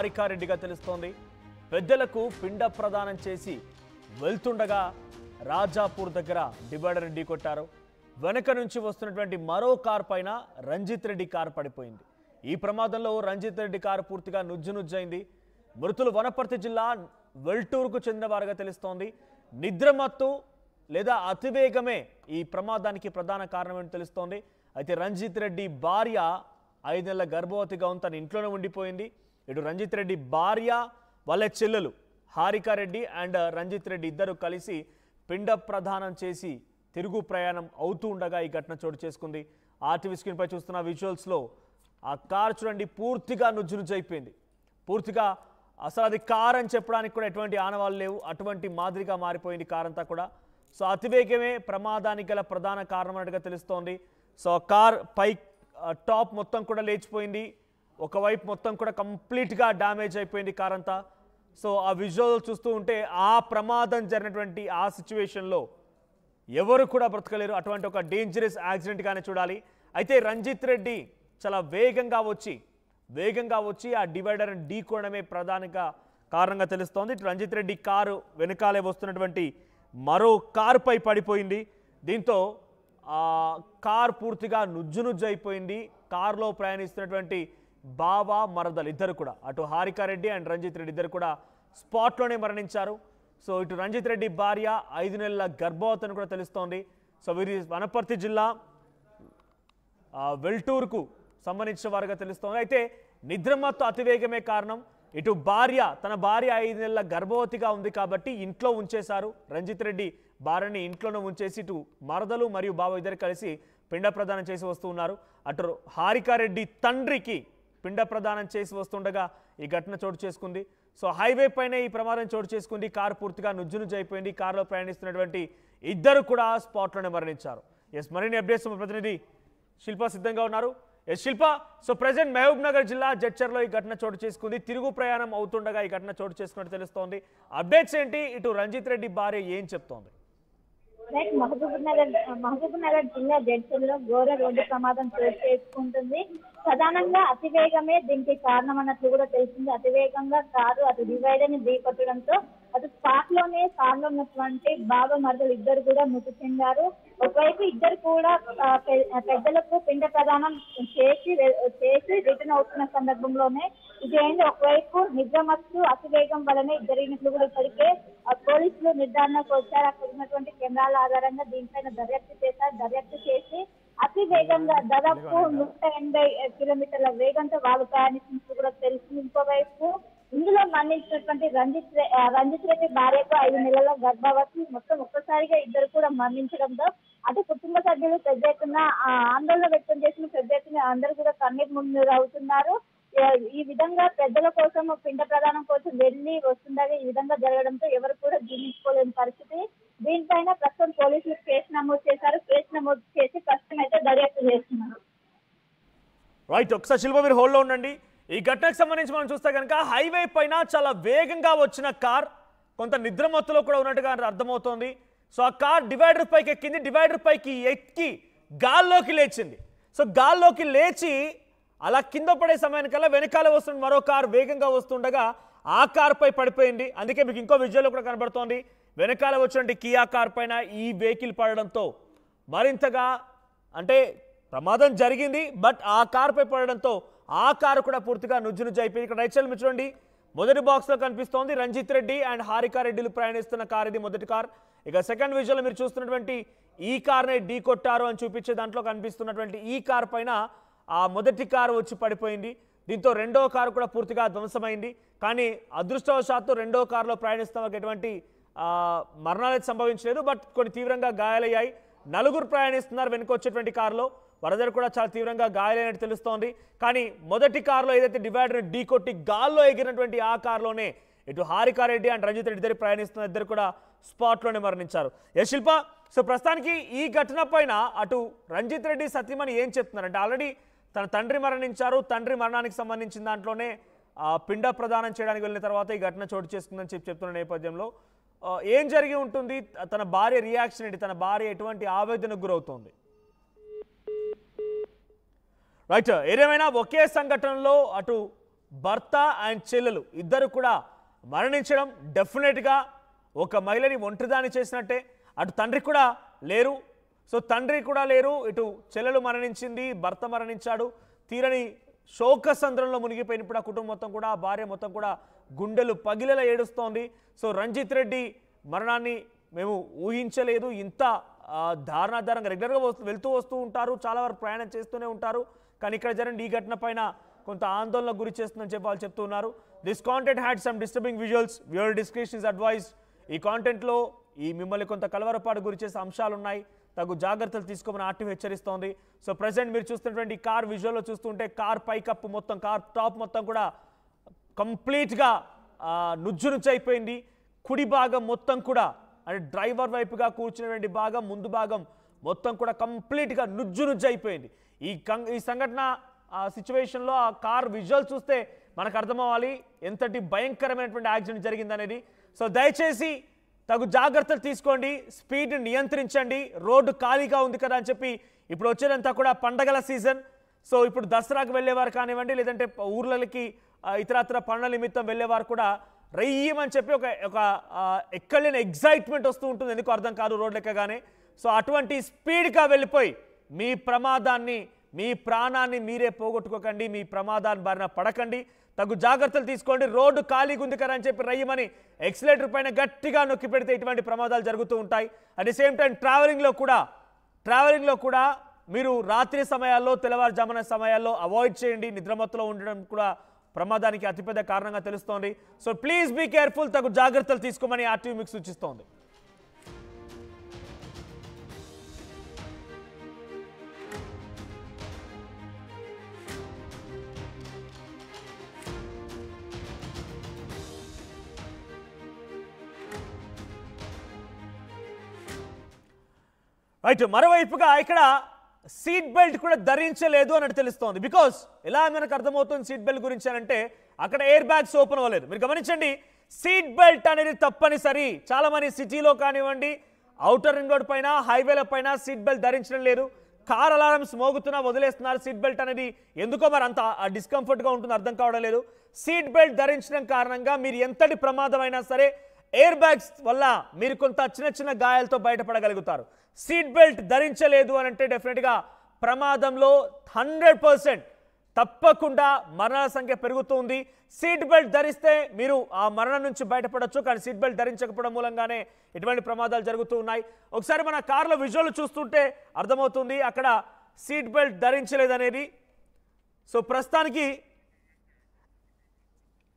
హారికారెడ్డిగా తెలుస్తోంది. పెద్దలకు పిండ ప్రదానం చేసి వెళ్తుండగా రాజాపూర్ దగ్గర డివైడర్ ఢీకొట్టారు. వెనక నుంచి వస్తున్నటువంటి మరో కార్ పైన రంజిత్ రెడ్డి కారు పడిపోయింది. ఈ ప్రమాదంలో రంజిత్ రెడ్డి కారు పూర్తిగా నుజ్జునుజ్జైంది. మృతులు వనపర్తి జిల్లా వెల్టూరుకు చెందిన వారుగా తెలుస్తోంది. నిద్రమత్తు లేదా అతివేగమే ఈ ప్రమాదానికి ప్రధాన కారణమని తెలుస్తోంది. అయితే రంజిత్ రెడ్డి భార్య 5 నెలల గర్భవతిగా ఉంది, తన ఇంట్లోనే ఉండిపోయింది. ఇటు రంజిత్ రెడ్డి భార్య వాళ్ళ చెల్లెలు హారికారెడ్డి అండ్ రంజిత్ రెడ్డి ఇద్దరు కలిసి పిండ ప్రదానం చేసి తిరుగు ప్రయాణం అవుతూ ఉండగా ఈ ఘటన చోటు చేసుకుంది. ఆర్టీవీ స్క్రీన్ పై చూస్తున్న విజువల్స్లో ఆ కార్ చూడండి, పూర్తిగా నుజ్జునుజ్జైపోయింది. పూర్తిగా అసలు అది కార్ అని చెప్పడానికి కూడా ఎటువంటి ఆనవాళ్ళు లేవు, అటువంటి మాదిరిగా మారిపోయింది కార్ అంతా కూడా. సో అతివేగమే ప్రమాదానికి గల ప్రధాన కారణం అన్నట్టుగా తెలుస్తోంది. సో కార్ పై టాప్ మొత్తం కూడా లేచిపోయింది, ఒకవైపు మొత్తం కూడా కంప్లీట్గా డ్యామేజ్ అయిపోయింది కార్ అంతా. సో ఆ విజువల్ చూస్తూ ఉంటే ఆ ప్రమాదం జరిగినటువంటి ఆ సిచ్యువేషన్లో ఎవరు కూడా బ్రతకలేరు, అటువంటి ఒక డేంజరస్ యాక్సిడెంట్గానే చూడాలి. అయితే రంజిత్ రెడ్డి చాలా వేగంగా వచ్చి ఆ డివైడర్ ఢీకోవడమే ప్రధానంగా కారణంగా తెలుస్తోంది. రంజిత్ రెడ్డి కారు వెనకాలే వస్తున్నటువంటి మరో కారుపై పడిపోయింది. దీంతో ఆ కార్ పూర్తిగా నుజ్జునుజ్జైపోయింది. కారులో ప్రయాణిస్తున్నటువంటి బావ మరదలు ఇద్దరు కూడా, అటు హారికారెడ్డి అండ్ రంజిత్ రెడ్డి ఇద్దరు కూడా స్పాట్లోనే మరణించారు. సో ఇటు రంజిత్ రెడ్డి భార్య 5 నెలల గర్భవతిని కూడా తెలుస్తోంది. సో వీరి వనపర్తి జిల్లా వెల్టూరుకు సంబంధించిన వారుగా తెలుస్తోంది. అయితే నిద్రమత్తు అతివేగమే కారణం. ఇటు తన భార్య 5 నెలల గర్భవతిగా ఉంది కాబట్టి ఇంట్లో ఉంచేశారు. రంజిత్ రెడ్డి భార్యని ఇంట్లోనే ఉంచేసి ఇటు మరదలు మరియు బావ ఇద్దరు కలిసి పిండ ప్రదానం చేసి వస్తూ ఉన్నారు. అటు హారికారెడ్డి తండ్రికి పిండ ప్రదానం చేసి వస్తుండగా ఈ ఘటన చోటు చేసుకుంది. సో హైవే పైన ఈ ప్రమాదం చోటు చేసుకుంది. కారు పూర్తిగా నుజ్జునుజ్జైపోయింది. కారులో ప్రయాణిస్తున్నటువంటి ఇద్దరు కూడా స్పాట్లోనే మరణించారు. ఎస్, మరిన్ని అప్డేట్స్ మా ప్రతినిధి శిల్ప సిద్ధంగా ఉన్నారు. ఎస్ శిల్ప, సో ప్రెజెంట్ మహబూబ్ నగర్ జిల్లా జడ్చర్లో ఈ ఘటన చోటు చేసుకుంది. తిరుగు ప్రయాణం అవుతుండగా ఈ ఘటన చోటు చేసుకున్నట్టు తెలుస్తోంది. అప్డేట్స్ ఏంటి? ఇటు రంజిత్ రెడ్డి భార్య ఏం చెప్తోంది? మహబూబ్ నగర్ జిల్లా జడ్చర్లో ఘోర రోడ్డు ప్రమాదం చోటు చేసుకుంటుంది. ప్రధానంగా అతివేగమే దీనికి కారణం అన్నట్లు కూడా తెలిసింది. అతివేగంగా కారు అటు డివైడర్ ని ఢీకొట్టడంతో అటు స్పాట్ లోనే కారులో ఉన్నటువంటి బావ మరదలు ఇద్దరు కూడా మృతి చెందారు. ఒకవైపు ఇద్దరు కూడా పెద్దలకు పిండ ప్రదానం చేసి రిటర్న్ అవుతున్న సందర్భంలోనే ఇదేంటి, ఒకవైపు నిద్రమత్తు అతివేగం వలనే జరిగినట్లు కూడా ఇప్పటికే పోలీసులు నిర్ధారణకు వచ్చారు. అక్కడ ఉన్నటువంటి కెమెరాల ఆధారంగా దీనిపైన దర్యాప్తు చేసి అతి వేగంగా దాదాపు 180 కిలోమీటర్ల వేగంతో వాళ్ళు ప్రయాణిస్తున్నట్లు కూడా తెలిసింది. ఇంకోవైపు ఇందులో మరణించినటువంటి రంజిత్ రెడ్డి భార్యకు 5 నెలల గర్భవతి. మొత్తం ఒక్కసారిగా ఇద్దరు కూడా మరణించడంతో అటు కుటుంబ సభ్యులు పెద్ద ఎత్తున ఆందోళన వ్యక్తం చేసిన పెద్ద ఎత్తున అందరూ కూడా కన్నీరు మున్నీరు అవుతున్నారు. ఈ విధంగా పెద్దల కోసం పిండ ప్రదానం కోసం వెళ్లి వస్తుండగా ఈ విధంగా జరగడంతో ఎవరు కూడా జీర్ణించుకోలేని పరిస్థితి. దీనిపైన ప్రస్తుతం పోలీసులు కేసు నమోదు చేశారు. కేసు నమోదు చేసి ప్రస్తుతం అయితే దర్యాప్తు చేస్తున్నారు. రైట్, ఒకసారి శిల్ప మీరు హోల్డ్లో ఉండండి. ఈ ఘటనకు సంబంధించి మనం చూస్తే కనుక హైవే పైన చాలా వేగంగా వచ్చిన కార్ కొంత నిద్రమత్తులో కూడా ఉన్నట్టుగా అర్థమవుతోంది. సో ఆ కార్ డివైడర్ పైకి ఎక్కింది. డివైడర్ పైకి ఎక్కి గాల్లోకి లేచింది. సో గాల్లోకి లేచి అలా కింద పడే సమయానికల్లా వెనకాల వస్తున్న మరో కారు వేగంగా వస్తుండగా ఆ కార్ పై పడిపోయింది. అందుకే మీకు ఇంకో విజువల్లో కూడా కనబడుతోంది. వెనకాల వచ్చినటువంటి కియా కార్ పైన ఈ వెహికల్ పడడంతో మరింతగా అంటే ప్రమాదం జరిగింది, బట్ ఆ కార్ పై పడడంతో ఆ కారు కూడా పూర్తిగా నుజ్జునుజ్జైపోయింది. ఇక్కడ రైట్ సైడ్ మీరు చూడండి, మొదటి బాక్స్లో కనిపిస్తోంది రంజిత్ రెడ్డి అండ్ హారికారెడ్డిలు ప్రయాణిస్తున్న కార్, ఇది మొదటి కార్. ఇక సెకండ్ విజువల్లో మీరు చూస్తున్నటువంటి ఈ కార్ని ఢీ కొట్టారు అని చూపించే దాంట్లో కనిపిస్తున్నటువంటి ఈ కార్ పైన ఆ మొదటి కారు వచ్చి పడిపోయింది. దీంతో రెండో కారు కూడా పూర్తిగా ధ్వంసమైంది. కానీ అదృష్టవశాత్తు రెండో కారులో ప్రయాణిస్తున్న వాళ్ళకి ఎటువంటి మరణాలు సంభవించలేదు, బట్ కొన్ని తీవ్రంగా గాయాలయ్యాయి. 4 ప్రయాణిస్తున్నారు వెనుక వచ్చేటువంటి కారులో. వరదలు కూడా చాలా తీవ్రంగా గాయాలైనట్టు తెలుస్తోంది. కానీ మొదటి కారులో ఏదైతే డివైడర్ ఢీకొట్టి గాల్లో ఎగిరినటువంటి ఆ కారులోనే ఇటు హారికారెడ్డి అండ్ రంజిత్ రెడ్డి ఇద్దరు ప్రయాణిస్తున్న ఇద్దరు కూడా స్పాట్లోనే మరణించారు. యశ్ శిల్ప, సో ప్రస్తుతానికి ఈ ఘటన పైన అటు రంజిత్ రెడ్డి సతీమణి ఏం చెప్తున్నారు అంటే, ఆల్రెడీ తన తండ్రి మరణించారు, తండ్రి మరణానికి సంబంధించిన దాంట్లోనే పిండ ప్రదానం చేయడానికి వెళ్ళిన తర్వాత ఈ ఘటన చోటు చేసుకుందని చెప్తున్న నేపథ్యంలో ఏం జరిగి ఉంటుంది, తన భార్య రియాక్షన్ ఏంటి, తన భార్య ఎటువంటి ఆవేదనకు గురవుతోంది? రైట్, ఏదేమైనా ఒకే సంఘటనలో అటు భర్త అండ్ చెల్లెలు ఇద్దరు కూడా మరణించడం డెఫినెట్గా ఒక మహిళని ఒంటరిదాని చేసినట్టే. అటు తండ్రి కూడా లేరు, సో తండ్రి కూడా లేరు, ఇటు చెల్లెలు మరణించింది, భర్త మరణించాడు. తీరని శోకసంద్రంలో మునిగిపోయినప్పుడు ఆ కుటుంబం మొత్తం కూడా, ఆ భార్య మొత్తం కూడా గుండెలు పగిలేలా ఏడుస్తోంది. సో రంజిత్ రెడ్డి మరణాన్ని మేము ఊహించలేదు, ఇంత దారుణాధారంగా రెగ్యులర్గా వెళ్తూ వస్తూ ఉంటారు, చాలా వరకు ప్రయాణం చేస్తూనే ఉంటారు, కానీ ఇక్కడ జరిగిన ఈ ఘటన పైన కొంత ఆందోళనకు గురి చేస్తుందని చెప్పి వాళ్ళు చెప్తున్నారు. This content had some disturbing visuals, viewer description is advised. ఈ కాంటెంట్లో ఈ మిమ్మల్ని కొంత కలవరపాటు గురి చేసే అంశాలు ఉన్నాయి, తగు జాగ్రత్తలు తీసుకోమని ఆర్టీఓ హెచ్చరిస్తోంది. సో ప్రజెంట్ మీరు చూస్తున్నటువంటి కార్ విజువల్లో చూస్తుంటే కార్ పైకప్పు మొత్తం, కార్ టాప్ మొత్తం కూడా కంప్లీట్గా నుజ్జు నుంచి అయిపోయింది. కుడి భాగం మొత్తం కూడా అంటే డ్రైవర్ వైపుగా కూర్చున్నటువంటి భాగం, ముందు భాగం మొత్తం కూడా కంప్లీట్గా నుజ్జు అయిపోయింది. ఈ సంఘటన సిచ్యువేషన్లో ఆ కార్ విజువల్ చూస్తే మనకు అర్థమవ్వాలి ఎంతటి భయంకరమైనటువంటి యాక్సిడెంట్ జరిగిందనేది. సో దయచేసి తగు జాగ్రత్తలు తీసుకోండి, స్పీడ్ నియంత్రించండి. రోడ్డు ఖాళీగా ఉంది కదా అని చెప్పి ఇప్పుడు వచ్చేదంతా కూడా పండగల సీజన్. సో ఇప్పుడు దసరాకు వెళ్ళేవారు కానివ్వండి, లేదంటే ఊర్లకి ఇతరత్ర పనుల నిమిత్తం వెళ్ళేవారు కూడా రయ్యమని చెప్పి ఒక ఎక్కడలేని ఎగ్జైట్మెంట్ వస్తూ ఉంటుంది, ఎందుకు అర్థం కాదు రోడ్లు ఎక్కగానే. సో అటువంటి స్పీడ్గా వెళ్ళిపోయి మీ ప్రమాదాన్ని, మీ ప్రాణాన్ని మీరే పోగొట్టుకోకండి, మీ ప్రమాదాన్ని బారిన పడకండి. తగు జాగ్రత్తలు తీసుకోండి. రోడ్డు ఖాళీగా ఉంది కదా అని చెప్పి రయ్యమని ఎక్సిలేటర్ పైన గట్టిగా నొక్కి పెడితే ఇటువంటి ప్రమాదాలు జరుగుతూ ఉంటాయి. అట్ ది సేమ్ టైం ట్రావెలింగ్లో కూడా మీరు రాత్రి సమయాల్లో, తెల్లవారుజామున సమయాల్లో అవాయిడ్ చేయండి. నిద్రమత్తులో ఉండడం కూడా ప్రమాదానికి అతిపెద్ద కారణంగా తెలుస్తోంది. సో ప్లీజ్ బీ కేర్ఫుల్, తగు జాగ్రత్తలు తీసుకోమని ఆర్టీవీ మీకు సూచిస్తోంది. రైట్, మరోవైపుగా ఇక్కడ సీట్ బెల్ట్ కూడా ధరించలేదు అన్నట్టు తెలుస్తోంది. బికాస్ ఎలా మనకు అర్థమవుతుంది సీట్ బెల్ట్ గురించి అంటే అక్కడ ఎయిర్ బ్యాగ్స్ ఓపెన్ అవ్వలేదు. మీరు గమనించండి, సీట్ బెల్ట్ అనేది తప్పనిసరి. చాలా మంది సిటీలో కానివ్వండి, ఔటర్ రింగ్ రోడ్ పైన, హైవేల పైన సీట్ బెల్ట్ ధరించడం లేదు. కార్ అలారమ్స్ మోగుతున్నా వదిలేస్తున్నారు. సీట్ బెల్ట్ అనేది ఎందుకో మరి అంత డిస్కంఫర్ట్గా ఉంటుంది, అర్థం కావడం లేదు. సీట్ బెల్ట్ ధరించడం కారణంగా మీరు ఎంతటి ప్రమాదమైనా సరే ఎయిర్ బ్యాగ్స్ వల్ల మీరు కొంత చిన్న గాయాలతో బయటపడగలుగుతారు. సీట్ బెల్ట్ ధరించలేదు అని అంటే డెఫినెట్గా ప్రమాదంలో 100% తప్పకుండా మరణాల సంఖ్య పెరుగుతుంది. సీట్ బెల్ట్ ధరిస్తే మీరు ఆ మరణం నుంచి బయటపడవచ్చు, కానీ సీట్ బెల్ట్ ధరించకపోవడం మూలంగానే ఇటువంటి ప్రమాదాలు జరుగుతూ ఉన్నాయి. ఒకసారి మన కార్లో విజువల్ చూస్తుంటే అర్థమవుతుంది అక్కడ సీట్ బెల్ట్ ధరించలేదనేది. సో ప్రస్తుతానికి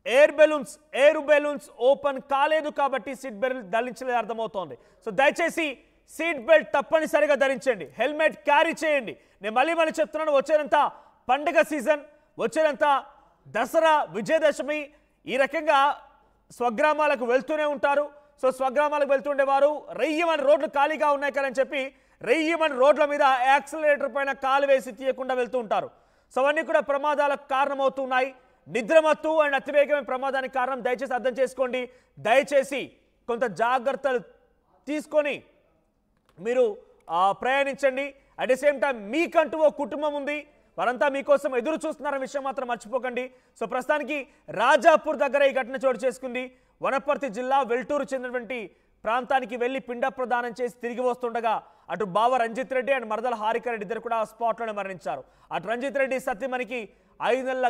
ఎయిర్ బెలూన్స్ ఓపెన్ కాలేదు కాబట్టి సీట్ బెల్ట్ ధరించలేదు అర్థమవుతోంది. సో దయచేసి సీట్ బెల్ట్ తప్పనిసరిగా ధరించండి, హెల్మెట్ క్యారీ చేయండి. నేను మళ్ళీ చెప్తున్నాను, వచ్చేదంతా పండుగ సీజన్, వచ్చేదంతా దసరా, విజయదశమి, ఈ రకంగా స్వగ్రామాలకు వెళ్తూనే ఉంటారు. సో స్వగ్రామాలకు వెళ్తుండేవారు రెయ్యమని రోడ్లు ఖాళీగా ఉన్నాయి కదా అని చెప్పి రెయ్యమని రోడ్ల మీద యాక్సిలరేటర్ పైన కాలు వేసి తీయకుండా వెళ్తూ ఉంటారు. సో అవన్నీ కూడా ప్రమాదాలకు కారణమవుతున్నాయి. నిద్రమత్తు అండ్ అతివేగమైన ప్రమాదానికి కారణం. దయచేసి అర్థం చేసుకోండి, దయచేసి కొంత జాగ్రత్తలు తీసుకొని మీరు ప్రయాణించండి. అట్ ది సేమ్ టైం మీకంటూ ఓ కుటుంబం ఉంది, వారంతా మీకోసం ఎదురు చూస్తున్నారన్న విషయం మాత్రం మర్చిపోకండి. సో ప్రస్తుతానికి రాజాపూర్ దగ్గర ఈ ఘటన చోటు చేసుకుంది. వనపర్తి జిల్లా వెల్టూరు చెందినటువంటి ప్రాంతానికి వెళ్లి పిండ ప్రదానం చేసి తిరిగి వస్తుండగా అటు బావ రంజిత్ రెడ్డి అండ్ మరదల హారిక రెడ్డి ఇద్దరు కూడా స్పాట్లోనే మరణించారు. అటు రంజిత్ రెడ్డి సత్యమణికి 5 నెలల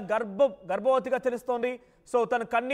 గర్భవతిగా తెలుస్తోంది. సో తన